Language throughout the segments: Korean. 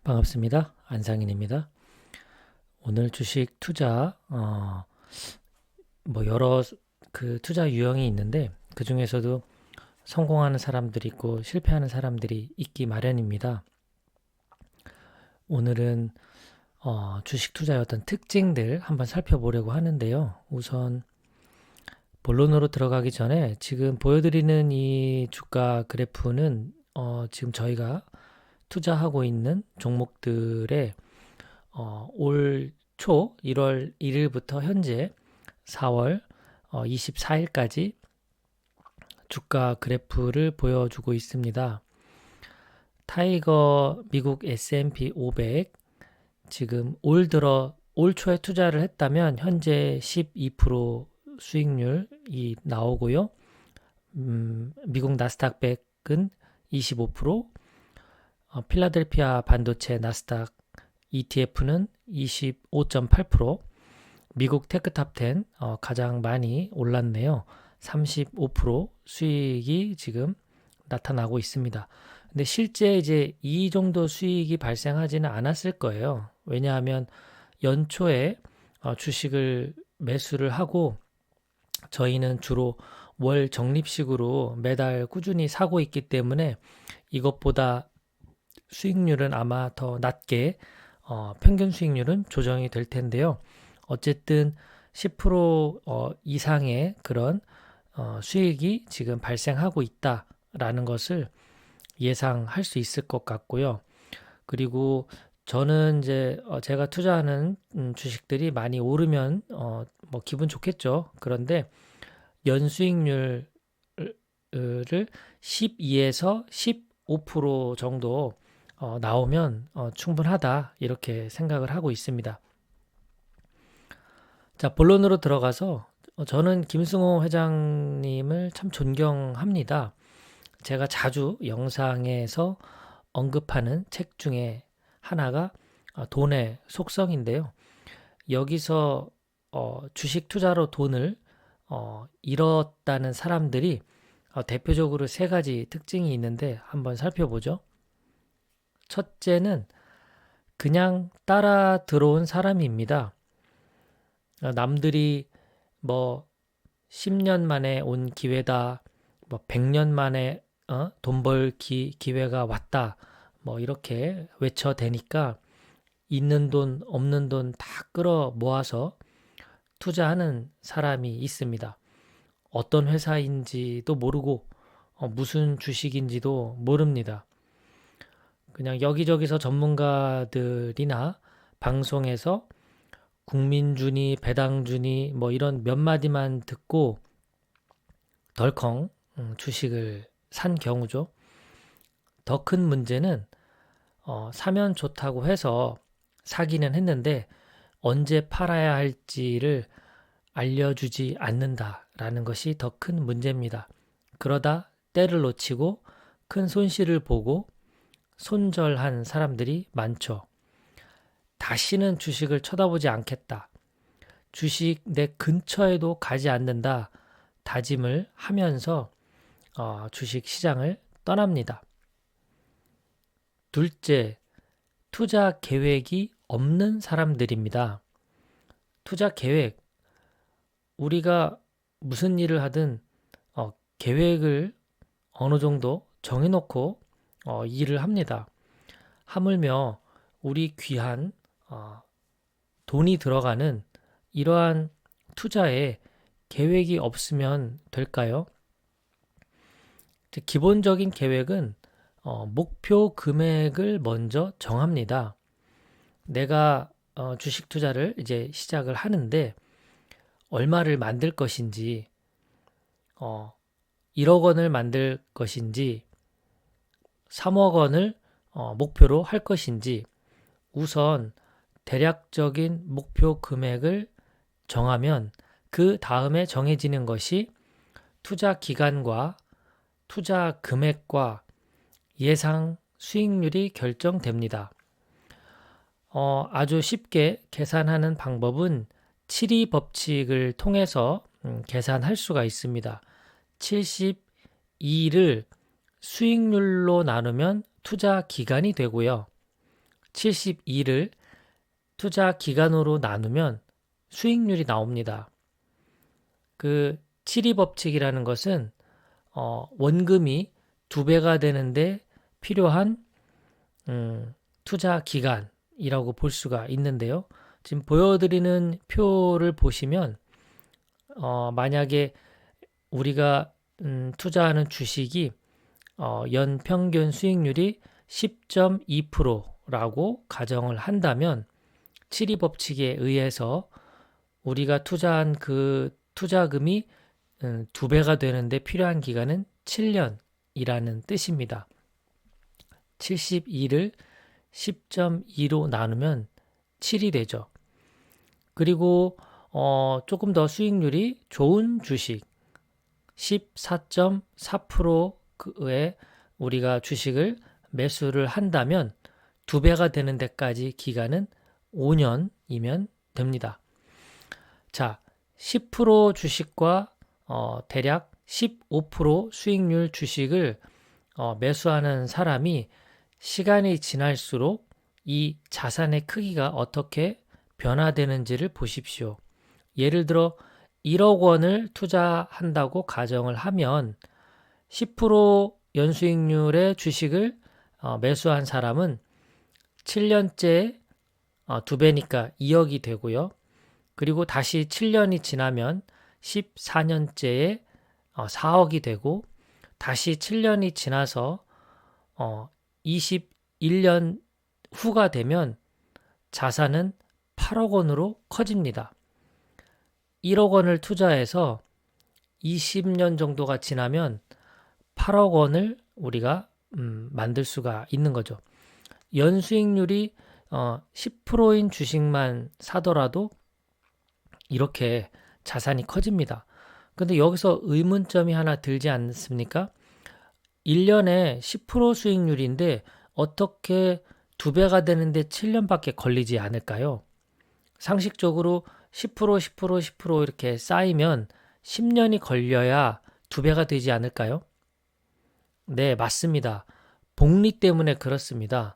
반갑습니다. 안상인입니다. 오늘 주식 투자 여러 투자 유형이 있는데 그 중에서도 성공하는 사람들이 있고 실패하는 사람들이 있기 마련입니다. 오늘은 주식 투자의 어떤 특징들 한번 살펴보려고 하는데요. 우선 본론으로 들어가기 전에 지금 보여드리는 이 주가 그래프는 지금 저희가 투자하고 있는 종목들의 올 초 1월 1일부터 현재 4월 24일까지 주가 그래프를 보여주고 있습니다. 타이거 미국 S&P 500 지금 올 초에 투자를 했다면 현재 12% 수익률이 나오고요. 미국 나스닥 100은 25%, 필라델피아 반도체 나스닥 ETF는 25.8%, 미국 테크탑 10 가장 많이 올랐네요. 35% 수익이 지금 나타나고 있습니다. 근데 실제 이제 이 정도 수익이 발생하지는 않았을 거예요. 왜냐하면 연초에 주식을 매수를 하고 저희는 주로 월 적립식으로 매달 꾸준히 사고 있기 때문에 이것보다 수익률은 아마 더 낮게 평균 수익률은 조정이 될 텐데요. 어쨌든 10% 이상의 그런 수익이 지금 발생하고 있다라는 것을 예상할 수 있을 것 같고요. 그리고 저는 이제 제가 투자하는 주식들이 많이 오르면 뭐 기분 좋겠죠. 그런데 연수익률을 12에서 15% 정도 나오면 충분하다 이렇게 생각을 하고 있습니다. 자, 본론으로 들어가서 저는 김승호 회장님을 참 존경합니다. 제가 자주 영상에서 언급하는 책 중에 하나가 돈의 속성인데요. 여기서 주식 투자로 돈을 잃었다는 사람들이 대표적으로 세 가지 특징이 있는데 한번 살펴보죠. 첫째는 그냥 따라 들어온 사람입니다. 남들이 뭐 10년 만에 온 기회다, 뭐 100년 만에 돈 벌 기회가 왔다, 뭐 이렇게 외쳐대니까 있는 돈, 없는 돈 다 끌어 모아서 투자하는 사람이 있습니다. 어떤 회사인지도 모르고 무슨 주식인지도 모릅니다. 그냥 여기저기서 전문가들이나 방송에서 국민준이, 배당준이 뭐 이런 몇 마디만 듣고 덜컹 주식을 산 경우죠. 더 큰 문제는 사면 좋다고 해서 사기는 했는데 언제 팔아야 할지를 알려주지 않는다라는 것이 더 큰 문제입니다. 그러다 때를 놓치고 큰 손실을 보고 손절한 사람들이 많죠. 다시는 주식을 쳐다보지 않겠다. 주식 내 근처에도 가지 않는다. 다짐을 하면서 주식 시장을 떠납니다. 둘째, 투자 계획이 없는 사람들입니다. 투자 계획, 우리가 무슨 일을 하든 계획을 어느 정도 정해놓고 일을 합니다. 하물며 우리 귀한 돈이 들어가는 이러한 투자에 계획이 없으면 될까요? 기본적인 계획은 목표 금액을 먼저 정합니다. 내가 주식 투자를 이제 시작을 하는데 얼마를 만들 것인지, 1억 원을 만들 것인지, 3억 원을 목표로 할 것인지 우선 대략적인 목표 금액을 정하면 그 다음에 정해지는 것이 투자 기간과 투자 금액과 예상 수익률이 결정됩니다. 아주 쉽게 계산하는 방법은 7이 법칙을 통해서 계산할 수가 있습니다. 72를 수익률로 나누면 투자 기간이 되고요. 72를 투자 기간으로 나누면 수익률이 나옵니다. 그 7이 법칙이라는 것은 원금이 2배가 되는데 필요한 투자 기간이라고 볼 수가 있는데요. 지금 보여드리는 표를 보시면 만약에 우리가 투자하는 주식이 연평균 수익률이 10.2%라고 가정을 한다면 7이 법칙에 의해서 우리가 투자한 그 투자금이 2배가 되는데 필요한 기간은 7년이라는 뜻입니다. 72를 10.2로 나누면 7이 되죠. 그리고 조금 더 수익률이 좋은 주식 14.4%의 우리가 주식을 매수를 한다면 2배가 되는 데까지 기간은 5년이면 됩니다. 자, 10% 주식과 대략 15% 수익률 주식을 매수하는 사람이 시간이 지날수록 이 자산의 크기가 어떻게 변화되는지를 보십시오. 예를 들어 1억 원을 투자한다고 가정을 하면 10% 연수익률의 주식을 매수한 사람은 7년째 2배니까 2억이 되고요. 그리고 다시 7년이 지나면 14년째에 4억이 되고 다시 7년이 지나서 21년 후가 되면 자산은 8억 원으로 커집니다. 1억 원을 투자해서 20년 정도가 지나면 8억 원을 우리가 만들 수가 있는 거죠. 연수익률이 10%인 주식만 사더라도 이렇게 자산이 커집니다. 근데 여기서 의문점이 하나 들지 않습니까? 1년에 10% 수익률인데 어떻게 2배가 되는데 7년밖에 걸리지 않을까요? 상식적으로 10%, 10%, 10% 이렇게 쌓이면 10년이 걸려야 2배가 되지 않을까요? 네, 맞습니다. 복리 때문에 그렇습니다.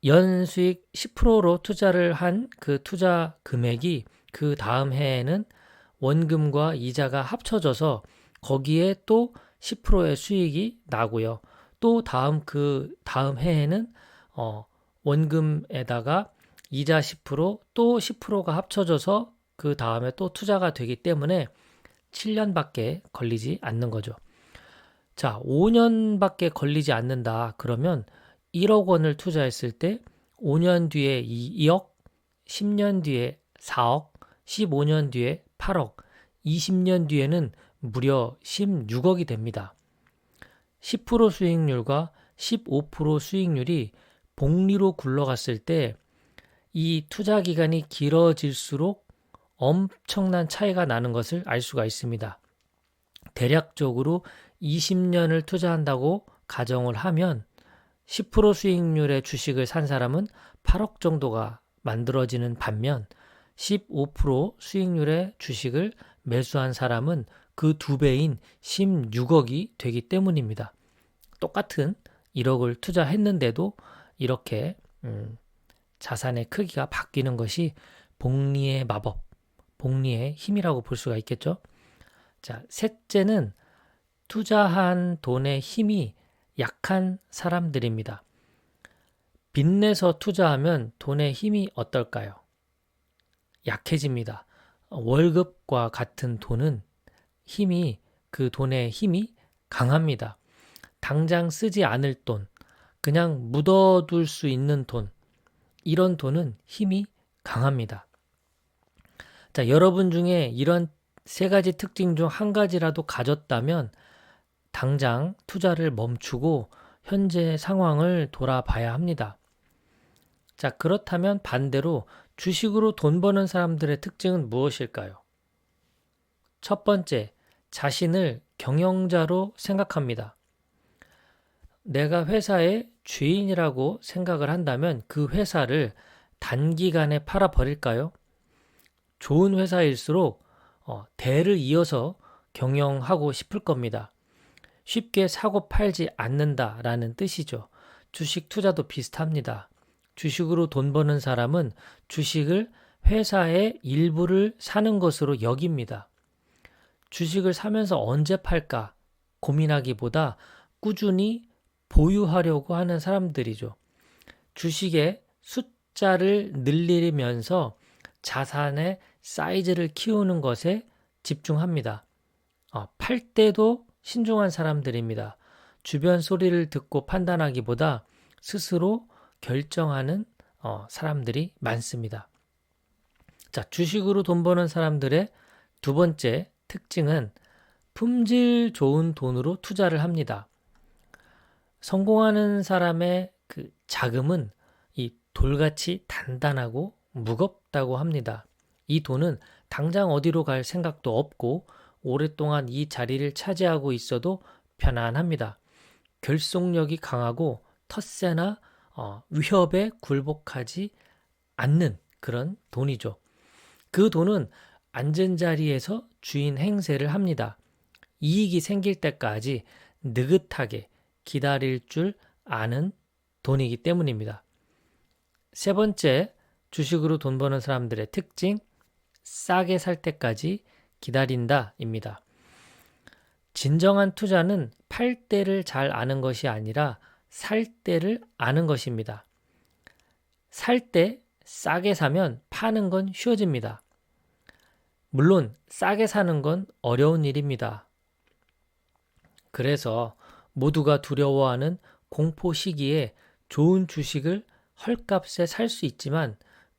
연수익 10%로 투자를 한 그 투자 금액이 그 다음 해에는 원금과 이자가 합쳐져서 거기에 또 10%의 수익이 나고요. 또 그 다음 해에는 원금에다가 이자 10%, 또 10%가 합쳐져서 그 다음에 또 투자가 되기 때문에 7년밖에 걸리지 않는 거죠. 자, 5년밖에 걸리지 않는다. 그러면 1억 원을 투자했을 때 5년 뒤에 2억, 10년 뒤에 4억, 15년 뒤에 8억, 20년 뒤에는 무려 16억이 됩니다. 10% 수익률과 15% 수익률이 복리로 굴러갔을 때 이 투자 기간이 길어질수록 엄청난 차이가 나는 것을 알 수가 있습니다. 대략적으로 20년을 투자한다고 가정을 하면 10% 수익률의 주식을 산 사람은 8억 정도가 만들어지는 반면 15% 수익률의 주식을 매수한 사람은 그 2배인 16억이 되기 때문입니다. 똑같은 1억을 투자했는데도 이렇게 자산의 크기가 바뀌는 것이 복리의 마법, 복리의 힘이라고 볼 수가 있겠죠. 자, 셋째는 투자한 돈의 힘이 약한 사람들입니다. 빚내서 투자하면 돈의 힘이 어떨까요? 약해집니다. 월급과 같은 돈은 그 돈의 힘이 강합니다. 당장 쓰지 않을 돈, 그냥 묻어둘 수 있는 돈, 이런 돈은 힘이 강합니다. 자, 여러분 중에 이런 3가지 특징 중 한 가지라도 가졌다면 당장 투자를 멈추고 현재 상황을 돌아봐야 합니다. 자, 그렇다면 반대로 주식으로 돈 버는 사람들의 특징은 무엇일까요? 첫 번째, 자신을 경영자로 생각합니다. 내가 회사의 주인이라고 생각을 한다면 그 회사를 단기간에 팔아버릴까요? 좋은 회사일수록 대를 이어서 경영하고 싶을 겁니다. 쉽게 사고 팔지 않는다라는 뜻이죠. 주식 투자도 비슷합니다. 주식으로 돈 버는 사람은 주식을 회사의 일부를 사는 것으로 여깁니다. 주식을 사면서 언제 팔까 고민하기보다 꾸준히 보유하려고 하는 사람들이죠. 주식의 숫자를 늘리면서 자산의 사이즈를 키우는 것에 집중합니다. 팔 때도 신중한 사람들입니다. 주변 소리를 듣고 판단하기보다 스스로 결정하는 사람들이 많습니다. 자, 주식으로 돈 버는 사람들의 두 번째 특징은 품질 좋은 돈으로 투자를 합니다. 성공하는 사람의 그 자금은 이 돌같이 단단하고 무겁다고 합니다. 이 돈은 당장 어디로 갈 생각도 없고 오랫동안 이 자리를 차지하고 있어도 편안합니다. 결속력이 강하고 텃세나 위협에 굴복하지 않는 그런 돈이죠. 그 돈은 앉은 자리에서 주인 행세를 합니다. 이익이 생길 때까지 느긋하게 기다릴 줄 아는 돈이기 때문입니다. 세 번째, 주식으로 돈 버는 사람들의 특징, 싸게 살 때까지 기다린다입니다. 진정한 투자는 팔 때를 잘 아는 것이 아니라 살 때를 아는 것입니다. 살 때 싸게 사면 파는 건 쉬워집니다. 물론 싸게 사는 건 어려운 일입니다. 그래서 모두가 두려워하는 공포 시기에 좋은 주식을 헐값에 살 수 있지만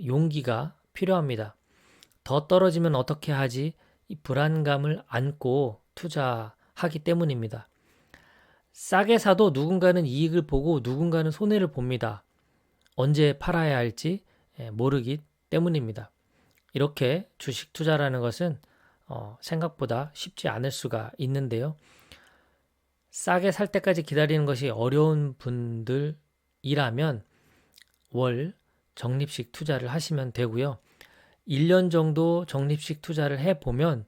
용기가 필요합니다. 더 떨어지면 어떻게 하지? 이 불안감을 안고 투자하기 때문입니다. 싸게 사도 누군가는 이익을 보고 누군가는 손해를 봅니다. 언제 팔아야 할지 모르기 때문입니다. 이렇게 주식 투자라는 것은 생각보다 쉽지 않을 수가 있는데요. 싸게 살 때까지 기다리는 것이 어려운 분들이라면 월 적립식 투자를 하시면 되고요. 1년 정도 적립식 투자를 해보면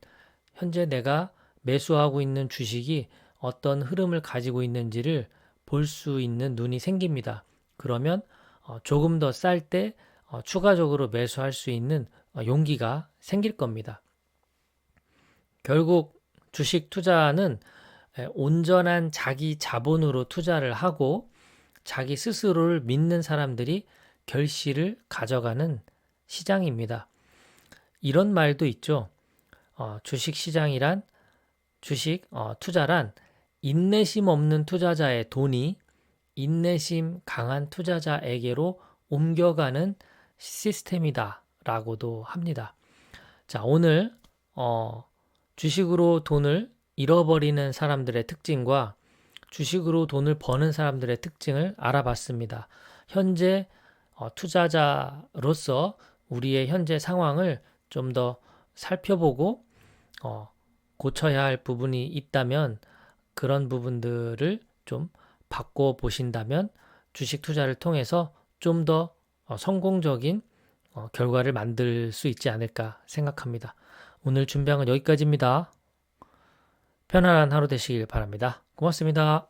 현재 내가 매수하고 있는 주식이 어떤 흐름을 가지고 있는지를 볼 수 있는 눈이 생깁니다. 그러면 조금 더 쌀 때 추가적으로 매수할 수 있는 용기가 생길 겁니다. 결국 주식 투자는 온전한 자기 자본으로 투자를 하고 자기 스스로를 믿는 사람들이 결실을 가져가는 시장입니다. 이런 말도 있죠. 주식 시장이란 투자란 인내심 없는 투자자의 돈이 인내심 강한 투자자에게로 옮겨가는 시스템이다 라고도 합니다. 자, 오늘 주식으로 돈을 잃어버리는 사람들의 특징과 주식으로 돈을 버는 사람들의 특징을 알아봤습니다. 현재 투자자로서 우리의 현재 상황을 좀 더 살펴보고 고쳐야 할 부분이 있다면 그런 부분들을 좀 바꿔보신다면 주식 투자를 통해서 좀 더 성공적인 결과를 만들 수 있지 않을까 생각합니다. 오늘 준비한 건 여기까지입니다. 편안한 하루 되시길 바랍니다. 고맙습니다.